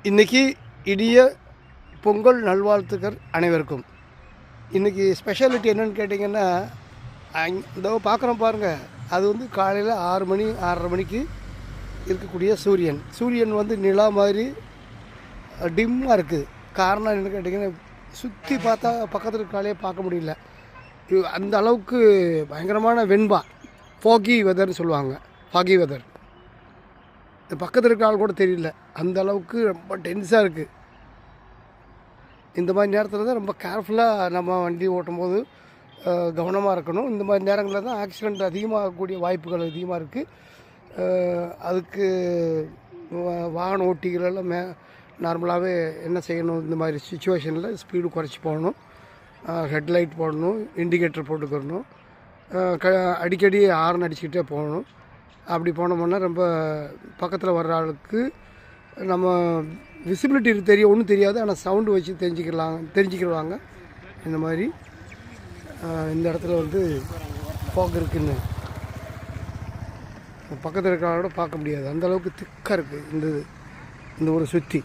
இன்றைக்கி இனிய பொங்கல் நல்வாழ்த்துக்கள் அனைவருக்கும். இன்றைக்கி ஸ்பெஷாலிட்டி என்னென்னு கேட்டிங்கன்னா, இதோ பார்க்குறோம் பாருங்கள், அது வந்து காலையில் 6 மணி 6:30 மணிக்கு இருக்கக்கூடிய சூரியன் வந்து நிலா மாதிரி டிம்மாக இருக்குது. காரணம் என்னென்னு கேட்டிங்கன்னா, சுற்றி பார்த்தா பக்கத்தில் காலையே பார்க்க முடியல. அந்த அளவுக்கு பயங்கரமான வெண்பா, ஃபாகி வெதர்னு சொல்லுவாங்க. ஃபாகி வெதர் பக்கத்தில் இருக்க ஆள் கூட தெரியல, அந்த அளவுக்கு ரொம்ப டென்ஸாக இருக்குது. இந்த மாதிரி நேரத்தில் தான் ரொம்ப கேர்ஃபுல்லாக நம்ம வண்டி ஓட்டும் போது கவனமாக இருக்கணும். இந்த மாதிரி நேரங்களில் தான் ஆக்சிடெண்ட் அதிகமாகக்கூடிய வாய்ப்புகள் அதிகமாக இருக்குது. அதுக்கு வாகன ஓட்டிகளெல்லாம் நார்மலாகவே என்ன செய்யணும், இந்த மாதிரி சுச்சுவேஷனில் ஸ்பீடு குறைச்சி போகணும், ஹெட்லைட் போடணும், இண்டிகேட்டர் போட்டுக்கிறணும், அடிக்கடி ஹார்ன் அடிச்சுக்கிட்டே போகணும். அப்படி போனோம்னா ரொம்ப பக்கத்தில் வர்ற ஆளுக்கு நம்ம விசிபிலிட்டி தெரியும், ஒன்றும் தெரியாது, ஆனால் சவுண்டு வச்சு தெரிஞ்சுக்கிடுவாங்க. இந்த மாதிரி இந்த இடத்துல வந்து ஃபாக் இருக்குன்னு பக்கத்தில் இருக்கிற ஆளோட பார்க்க முடியாது, அந்தளவுக்கு திக்காக இருக்குது இந்த ஒரு சுற்றி.